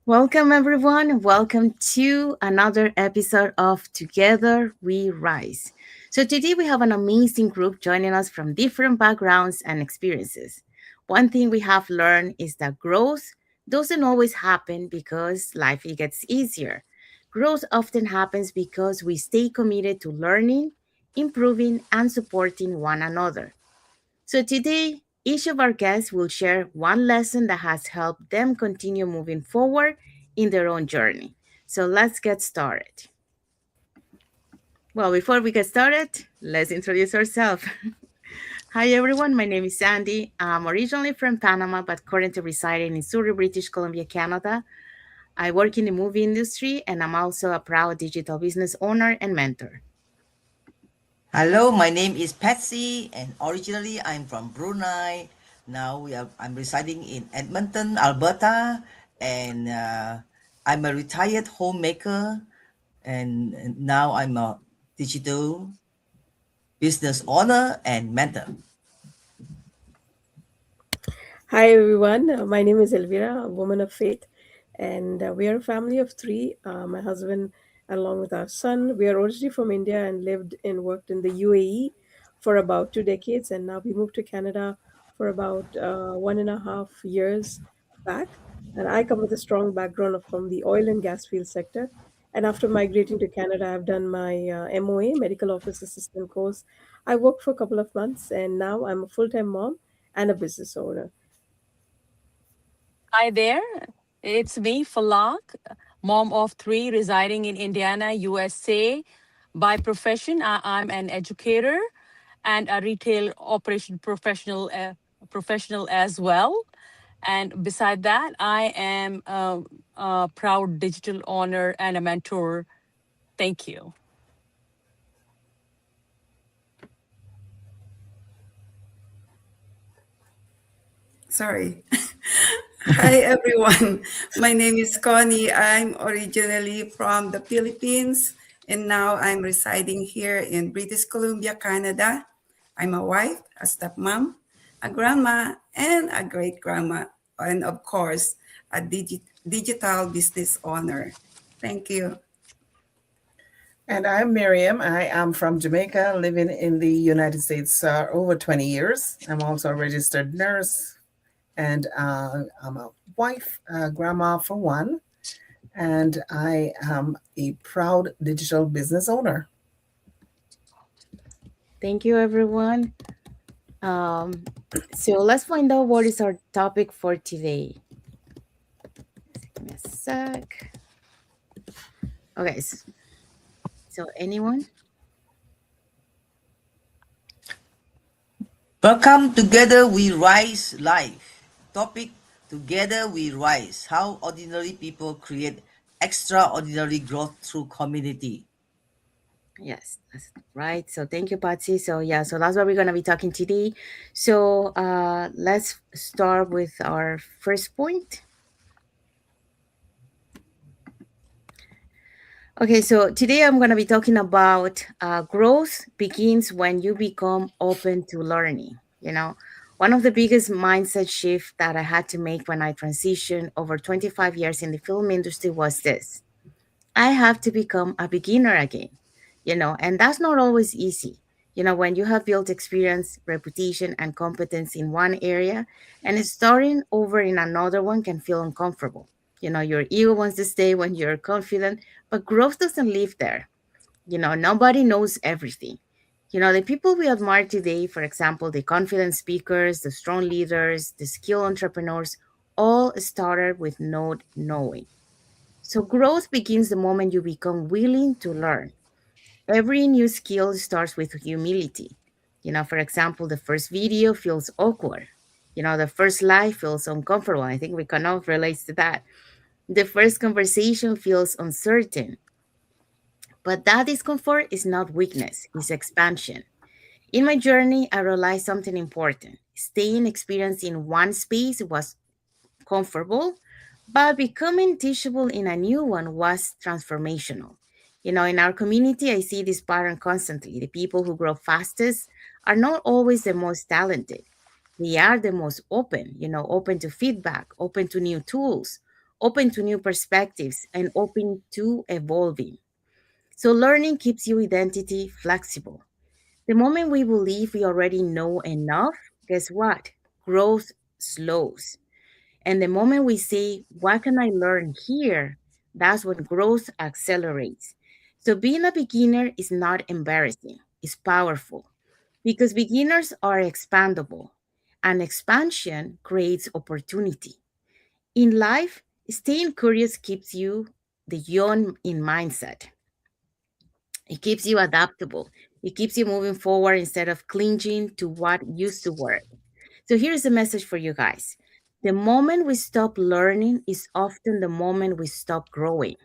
Welcome, everyone. Welcome to another episode of Together We Rise. So, today we have an amazing group joining us from different backgrounds and experiences. One thing we have learned is that growth doesn't always happen because life gets easier. Growth often happens because we stay committed to learning, improving, and supporting one another. So today, each of our guests will share one lesson that has helped them continue moving forward in their own journey. So let's get started. Well, before we get started, let's introduce ourselves. Hi, everyone. My name is Sandy. I'm originally from Panama, but currently residing in Surrey, British Columbia, Canada. I work in the movie industry, and I'm also a proud digital business owner and mentor. Hello, my name is Patsy, and originally I'm from Brunei. Now I'm residing in Edmonton, Alberta, and I'm a retired homemaker, and now I'm a digital business owner and mentor. Hi everyone, my name is Elvira, a woman of faith, and we are a family of three. My husband, along with our son, we are originally from India and lived and worked in the UAE for about 2 decades, and now we moved to Canada for about 1.5 years back. And I come with a strong background from the oil and gas field sector. And after migrating to Canada, I've done my MOA, Medical Office Assistant course. I worked for a couple of months, and now I'm a full-time mom and a business owner. Hi there, it's me, Falak, mom of three residing in Indiana, USA. By profession, I'm an educator and a retail operation professional as well. And beside that, I am a proud digital owner and a mentor. Thank you. Sorry. Hi, everyone. My name is Connie. I'm originally from the Philippines, and now I'm residing here in British Columbia, Canada. I'm a wife, a stepmom, a grandma, and a great grandma, and of course, a digital business owner. Thank you. And I'm Miriam. I am from Jamaica, living in the United States over 20 years. I'm also a registered nurse, and I'm a wife, grandma for one, and I am a proud digital business owner. Thank you, everyone. Um, so let's find out what is our topic for today. Give me a sec. Okay, so anyone? Welcome Together We Rise Live. Topic: Together We Rise. How ordinary people create extraordinary growth through community. Yes, that's right. So thank you, Patsy. So yeah, so that's what we're gonna be talking today. So let's start with our first point. Okay, so today I'm gonna be talking about growth begins when you become open to learning. One of the biggest mindset shift that I had to make when I transitioned over 25 years in the film industry was this: I have to become a beginner again, and that's not always easy. When you have built experience, reputation, and competence in one area, and starting over in another one can feel uncomfortable. Your ego wants to stay when you're confident, but growth doesn't live there. Nobody knows everything. The people we admire today, for example, the confident speakers, the strong leaders, the skilled entrepreneurs, all started with not knowing. So growth begins the moment you become willing to learn. Every new skill starts with humility. For example, the first video feels awkward. The first live feels uncomfortable. I think we can all relate to that. The first conversation feels uncertain. But that discomfort is not weakness, it's expansion. In my journey, I realized something important. Staying experienced in one space was comfortable, but becoming teachable in a new one was transformational. In our community, I see this pattern constantly. The people who grow fastest are not always the most talented. They are the most open, open to feedback, open to new tools, open to new perspectives, and open to evolving. So learning keeps your identity flexible. The moment we believe we already know enough, guess what? Growth slows. And the moment we say, what can I learn here? That's when growth accelerates. So being a beginner is not embarrassing, it's powerful because beginners are expandable and expansion creates opportunity. In life, staying curious keeps you the young in mindset. It keeps you adaptable. It keeps you moving forward instead of clinging to what used to work. So here's a message for you guys. The moment we stop learning is often the moment we stop growing.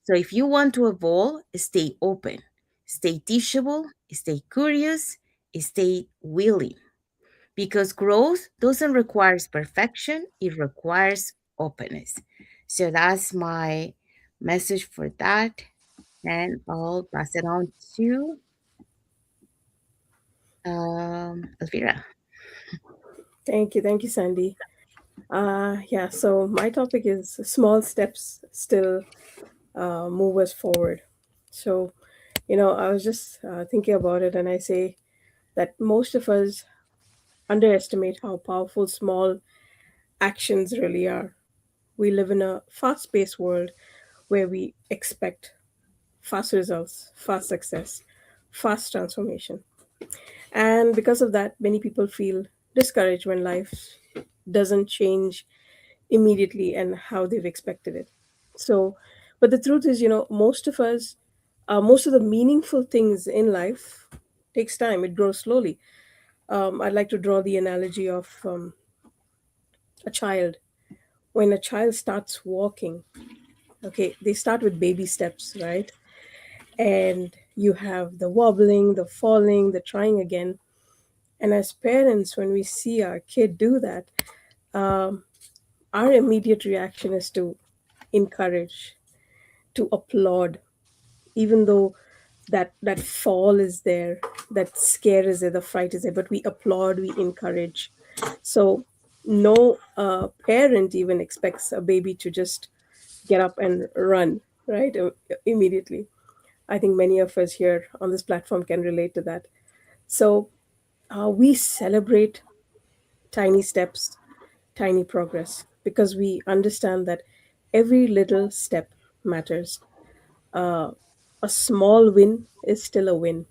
So if you want to evolve, stay open, stay teachable, stay curious, stay willing. Because growth doesn't require perfection, it requires openness. So that's my message for that. And I'll pass it on to Elvira. Thank you, Sandy. Yeah, so my topic is small steps still move us forward. So, I was just thinking about it, and I say that most of us underestimate how powerful small actions really are. We live in a fast paced world where we expect fast results, fast success, fast transformation. And because of that, many people feel discouraged when life doesn't change immediately and how they've expected it. So, but the truth is, most of the meaningful things in life takes time. It grows slowly. I'd like to draw the analogy of a child. When a child starts walking, okay, they start with baby steps, right? And you have the wobbling, the falling, the trying again. And as parents, when we see our kid do that, um, our immediate reaction is to encourage, to applaud, even though that fall is there, that scare is there, the fright is there, but we applaud, we encourage. So no parent even expects a baby to just get up and run, right? Immediately. I think many of us here on this platform can relate to that. So we celebrate tiny steps, tiny progress, because we understand that every little step matters. uh, a small win is still a win.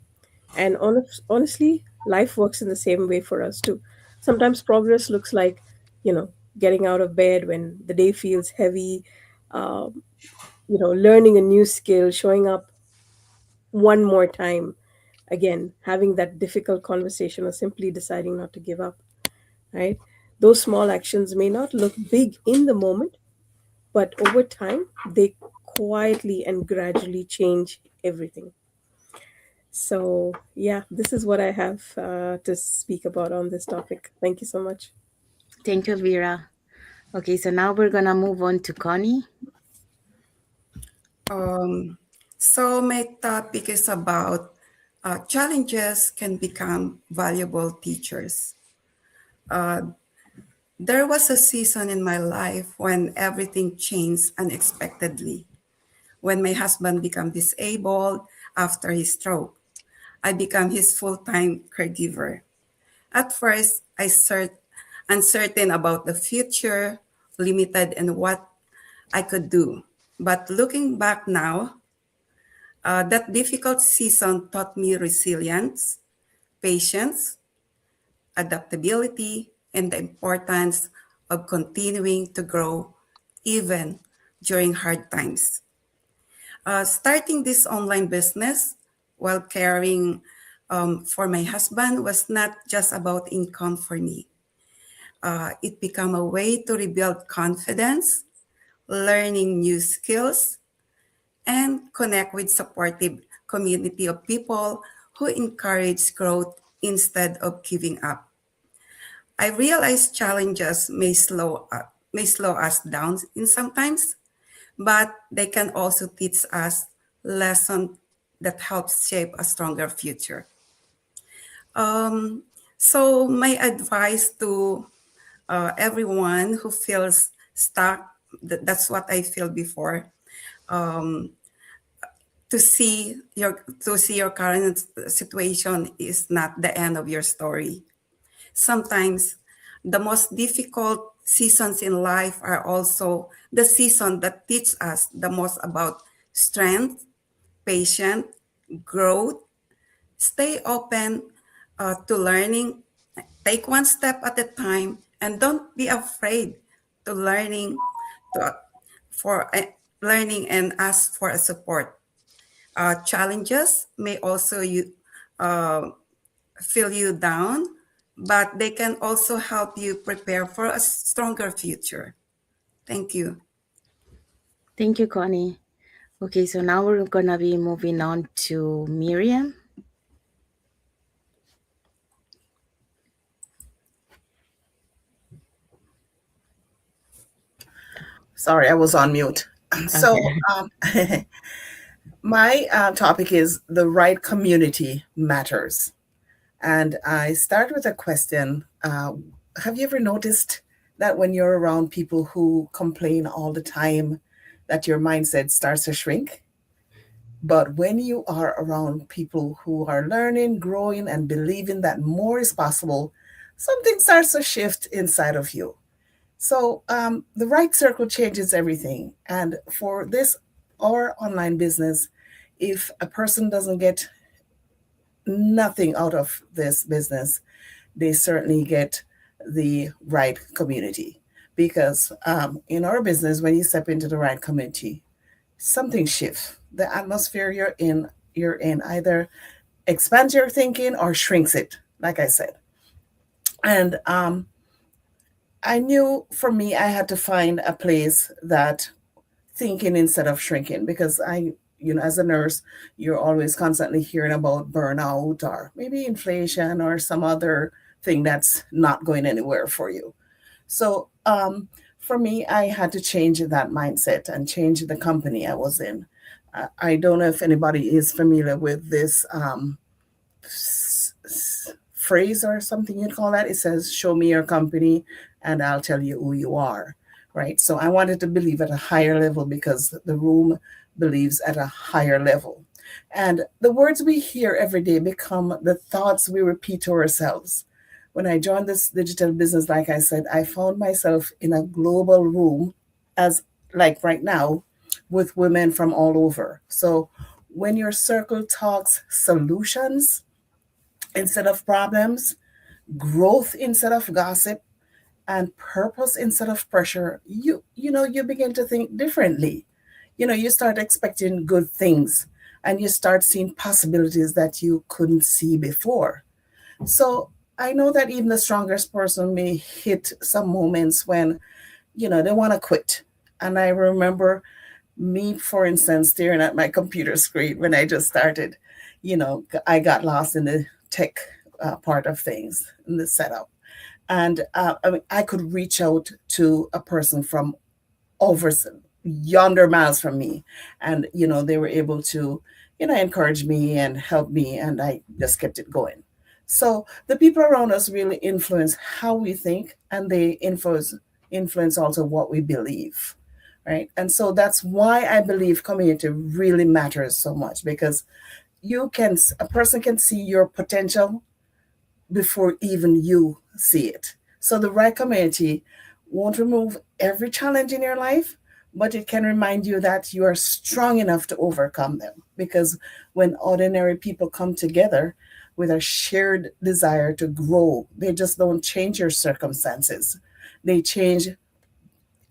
And honestly, life works in the same way for us too. Sometimes progress looks like, getting out of bed when the day feels heavy, um, learning a new skill, showing up one more time, again, having that difficult conversation, or simply deciding not to give up, right? Those small actions may not look big in the moment, but over time, they quietly and gradually change everything. So, yeah, this is what I have to speak about on this topic. Thank you so much. Thank you, Elvira. Okay, so now we're gonna move on to Connie. Um, so my topic is about challenges can become valuable teachers. Uh, there was a season in my life when everything changed unexpectedly. When my husband became disabled after his stroke, I became his full-time caregiver. At first, uncertain about the future, limited in what I could do. But looking back now, that difficult season taught me resilience, patience, adaptability, and the importance of continuing to grow even during hard times. Starting this online business while caring for my husband was not just about income for me. It became a way to rebuild confidence, learning new skills, and connect with supportive community of people who encourage growth instead of giving up. I realize challenges may slow us down in sometimes, but they can also teach us lessons that help shape a stronger future. Um, so my advice to everyone who feels stuck That's what I feel before. Um, to see your current situation is not the end of your story. Sometimes the most difficult seasons in life are also the season that teach us the most about strength, patience, growth. Stay open to learning. Take one step at a time, and don't be afraid to learning to for learning and ask for a support. Challenges may also uh, feel you down, but they can also help you prepare for a stronger future. Thank you. Thank you, Connie. Okay, so now we're gonna be moving on to Miriam. Sorry, I was on mute. So, Okay. my topic is the right community matters. And I start with a question. Have you ever noticed that when you're around people who complain all the time, that your mindset starts to shrink? But when you are around people who are learning, growing, and believing that more is possible, something starts to shift inside of you. So the right circle changes everything. And for this or online business, if a person doesn't get nothing out of this business, they certainly get the right community. Because in our business, when you step into the right community, something shifts. The atmosphere you're in either expands your thinking or shrinks it, like I said. And I knew for me, I had to find a place that thinking instead of shrinking because as a nurse, you're always constantly hearing about burnout or maybe inflation or some other thing that's not going anywhere for you. So, for me, I had to change that mindset and change the company I was in. I don't know if anybody is familiar with this phrase or something you'd call that. It says, "Show me your company, and I'll tell you who you are." Right. So I wanted to believe at a higher level because the room believes at a higher level. And the words we hear every day become the thoughts we repeat to ourselves. When I joined this digital business, like I said, I found myself in a global room, as like right now, with women from all over. So when your circle talks solutions instead of problems, growth instead of gossip, and purpose instead of pressure, you begin to think differently. You start expecting good things and you start seeing possibilities that you couldn't see before. So I know that even the strongest person may hit some moments when they want to quit. And I remember me, for instance, staring at my computer screen when I just started. I got lost in the tech part of things, in the setup. And I mean, I could reach out to a person from over yonder miles from me, and they were able to encourage me and help me, and I just kept it going. So the people around us really influence how we think, and they influence also what we believe, right? And so that's why I believe community really matters so much, because a person can see your potential before even you see it. So the right community won't remove every challenge in your life, but it can remind you that you are strong enough to overcome them. Because when ordinary people come together with a shared desire to grow, they just don't change your circumstances. They change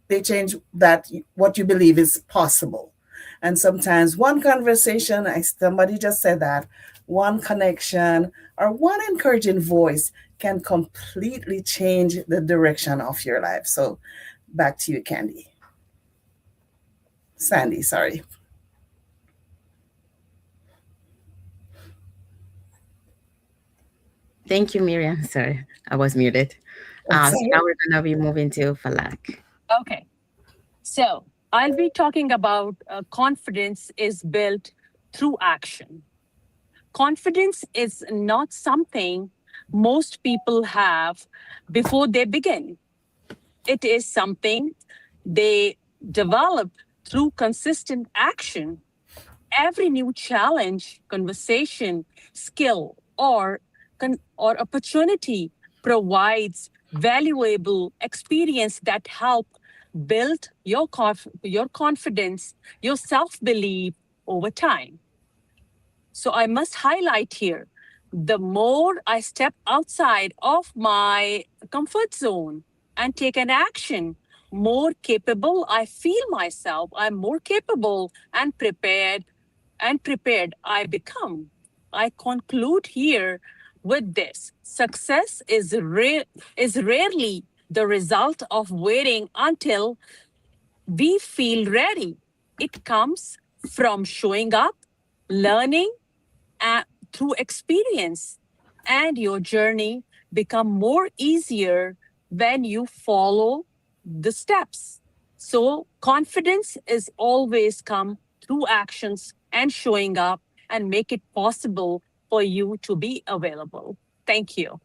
that what you believe is possible. And sometimes one conversation, somebody just said that, one connection or one encouraging voice can completely change the direction of your life. So back to you, Sandy, sorry. Thank you, Miriam. Sorry, I was muted. That's So now we're gonna be moving to Falak. Okay. So I'll be talking about confidence is built through action. Confidence is not something most people have before they begin. It is something they develop through consistent action. Every new challenge, conversation, skill, or opportunity provides valuable experience that help build your confidence, your self-belief over time. So I must highlight here, the more I step outside of my comfort zone and take an action, more capable I feel myself. I'm more capable and prepared I become. I conclude here with this. Success is rarely the result of waiting until we feel ready. It comes from showing up, learning, uh, through experience, and your journey become more easier when you follow the steps. So confidence is always come through actions and showing up and make it possible for you to be available. Thank you.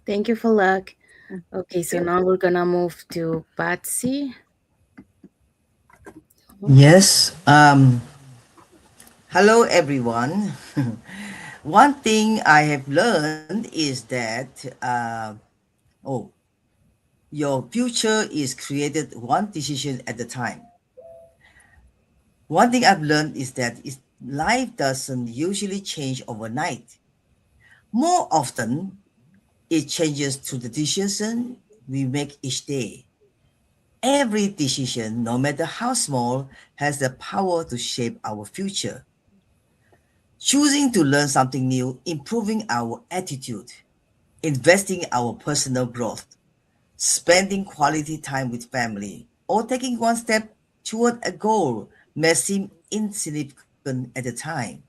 Thank you for luck. Thank Okay, so you. now we're gonna move to Patsy. Yes. Hello, everyone. One thing I have learned is that oh, your future is created one decision at a time. One thing I've learned is that life doesn't usually change overnight. More often, it changes through the decision we make each day. Every decision, no matter how small, has the power to shape our future. Choosing to learn something new, improving our attitude, investing in our personal growth, spending quality time with family, or taking one step toward a goal may seem insignificant at the time.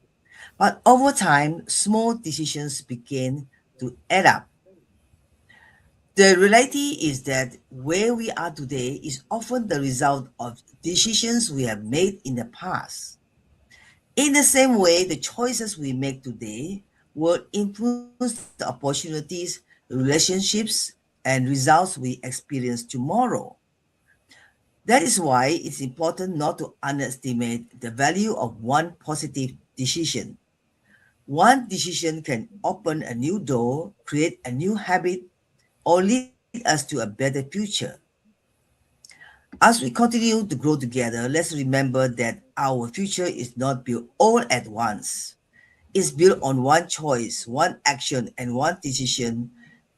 But over time, small decisions begin to add up. The reality is that where we are today is often the result of decisions we have made in the past. In the same way, the choices we make today will influence the opportunities, relationships, and results we experience tomorrow. That is why it's important not to underestimate the value of one positive decision. One decision can open a new door, create a new habit, or lead us to a better future. As we continue to grow together, let's remember that our future is not built all at once. It's built on one choice, one action, and one decision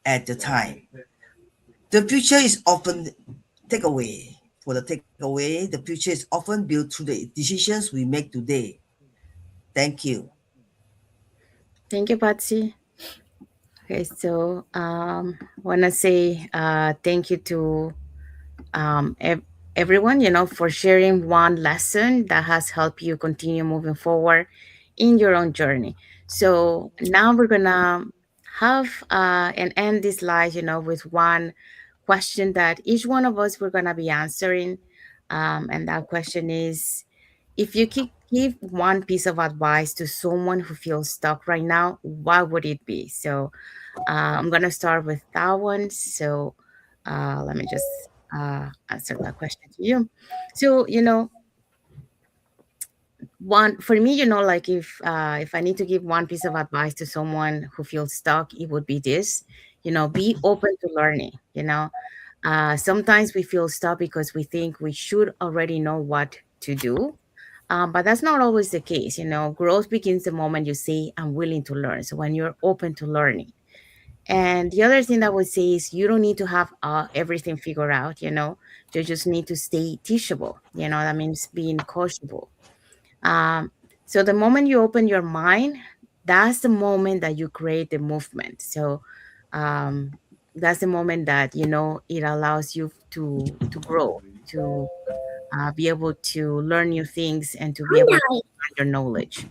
at a time. The future is often takeaway. For the takeaway, the future is often built through the decisions we make today. Thank you. Thank you, Patsy. Okay, so wanna say thank you to everyone, for sharing one lesson that has helped you continue moving forward in your own journey. So now we're gonna have and end this live, with one question that each one of us we're gonna be answering, and that question is, if you could give one piece of advice to someone who feels stuck right now, what would it be? So I'm gonna start with that one. So let me just answer that question to you. So one for me, like if I need to give one piece of advice to someone who feels stuck, it would be this. Be open to learning. Sometimes we feel stuck because we think we should already know what to do. But that's not always the case. Growth begins the moment you say, I'm willing to learn. So when you're open to learning. And the other thing that I would say is you don't need to have everything figured out. You just need to stay teachable. That means being coachable. Um, so the moment you open your mind, that's the moment that you create the movement. So um, that's the moment that it allows you to grow, to be able to learn new things, and to be able to expand your knowledge.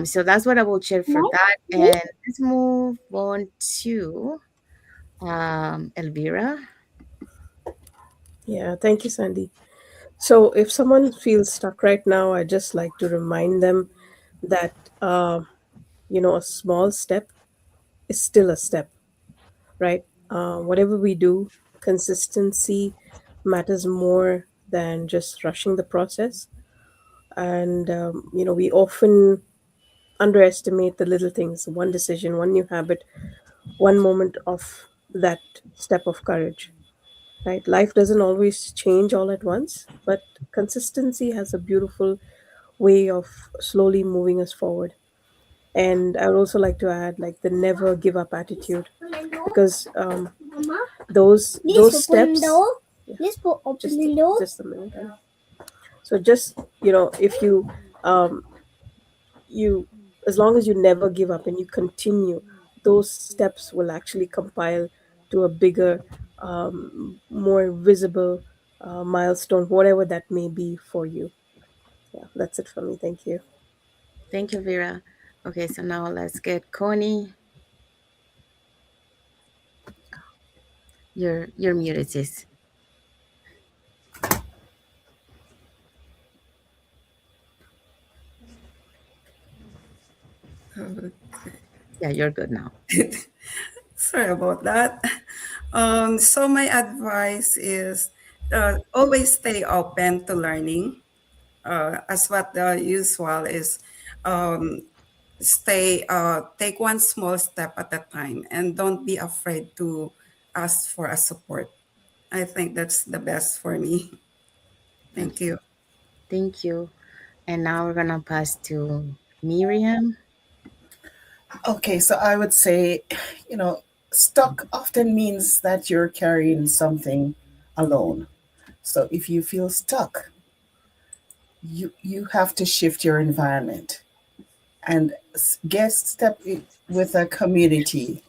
So that's what I will share for that. And let's move on to Elvira. Yeah, thank you, Sandy. So, if someone feels stuck right now, I just like to remind them that a small step is still a step, right? Whatever we do, consistency matters more than just rushing the process. And we often underestimate the little things, one decision, one new habit, one moment of that step of courage, right? Life doesn't always change all at once, but consistency has a beautiful way of slowly moving us forward. And I would also like to add, like, the never give up attitude, because those steps. Yeah, just a minute. So just, if um, you as long as you never give up and you continue, those steps will actually compile to a bigger, more visible milestone, whatever that may be for you. Yeah, that's it for me. Thank you. Thank you, Vera. Okay, so now let's get Connie. You're muted, sis. Yeah, you're good now. Sorry about that. So my advice is always stay open to learning. As what the usual is, um, take one small step at a time, and don't be afraid to ask for a support. I think that's the best for me. Thank Okay, you. thank you. And now we're gonna pass to Miriam. Okay, so I would say, stuck often means that you're carrying something alone. So if you feel stuck, you have to shift your environment and get with a community,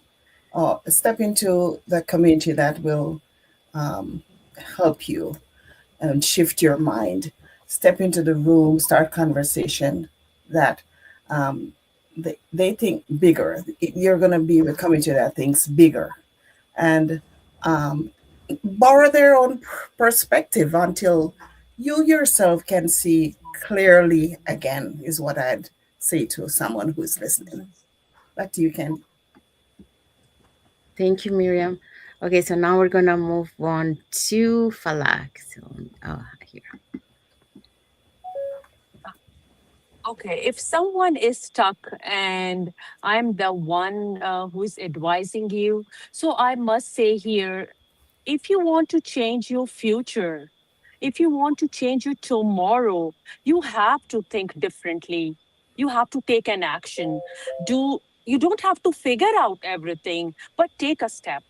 or step into the community that will um, help you and shift your mind. Step into the room, start conversation that um, they think bigger. You're going to be with a community that thinks bigger, and um, borrow their own perspective until you yourself can see clearly again, is what I'd say to someone who's listening. Back to you, Ken. Thank you, Miriam. Okay, so now we're gonna move on to Falak. So, here. Okay, if someone is stuck and I'm the one who is advising you, so I must say here, if you want to change your future, if you want to change your tomorrow, you have to think differently. You have to take an action. You don't have to figure out everything, but take a step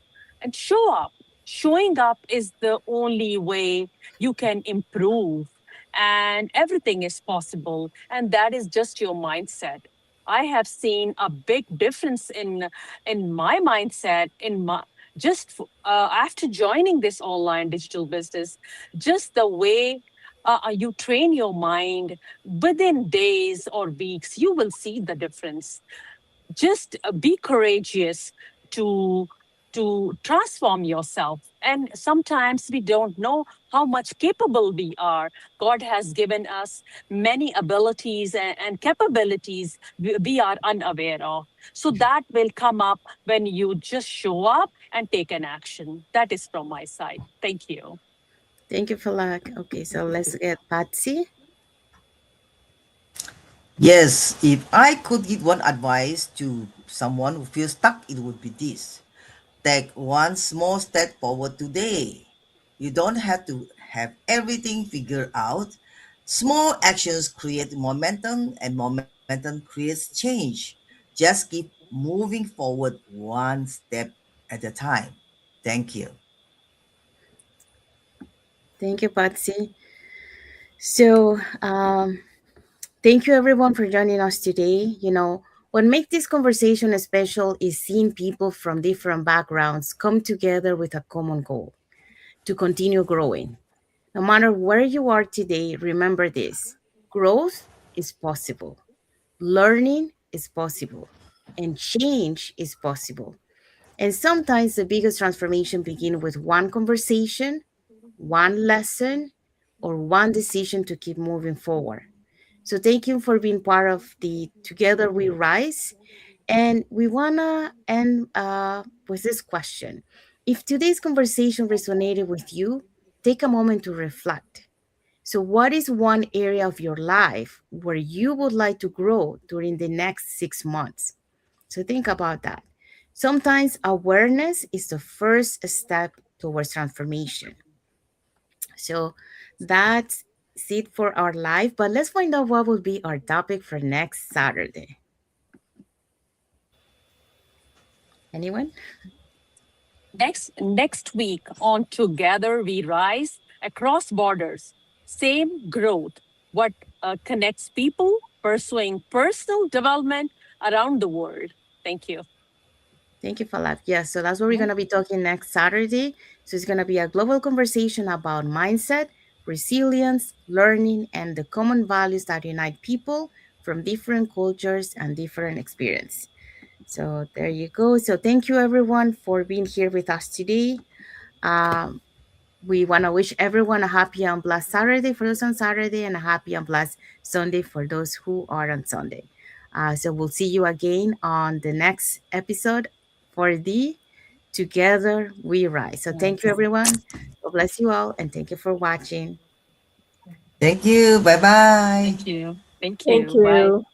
and show up. Showing up is the only way you can improve, and everything is possible, and that is just your mindset. I have seen a big difference in my mindset, in my after joining this online digital business, just the way you train your mind, within days or weeks you will see the difference. Just be courageous to to transform yourself. And sometimes we don't know how much capable we are. God has given us many abilities and capabilities we are unaware of. So that will come up when you just show up and take an action. That is from my side. Thank you. Thank you, Falak. Okay, so let's get Patsy. Yes, if I could give one advice to someone who feels stuck, it would be this: take one small step forward today. You don't have to have everything figured out. Small actions create momentum, and momentum creates change. Just keep moving forward one step at a time. Thank you. Thank you, Patsy. So, thank you everyone for joining us today. What makes this conversation special is seeing people from different backgrounds come together with a common goal to continue growing. No matter where you are today, remember this: growth is possible, learning is possible, and change is possible. And sometimes the biggest transformation begins with one conversation, one lesson, or one decision to keep moving forward. So thank you for being part of the Together We Rise. And we wanna end with this question. If today's conversation resonated with you, take a moment to reflect. So, what is one area of your life where you would like to grow during the next 6 months? So, think about that. Sometimes awareness is the first step towards transformation. So, that's it for our life. But let's find out what will be our topic for next Saturday. Anyone? Next week on Together We Rise Across Borders, same growth. What connects people pursuing personal development around the world. Thank you. Thank you, Falak. Yes, so that's what we're going to be talking next Saturday. So it's going to be a global conversation about mindset, resilience, learning, and the common values that unite people from different cultures and different experience. So there you go. So thank you, everyone, for being here with us today. Um, we want to wish everyone a happy and blessed Saturday for those on Saturday and a happy and blessed Sunday for those who are on Sunday. So we'll see you again on the next episode for the Together We Rise. So thank you, Yes. everyone. God bless you all, and thank you for watching. Thank you. Bye bye. Thank you. Thank Thank you. Bye. you.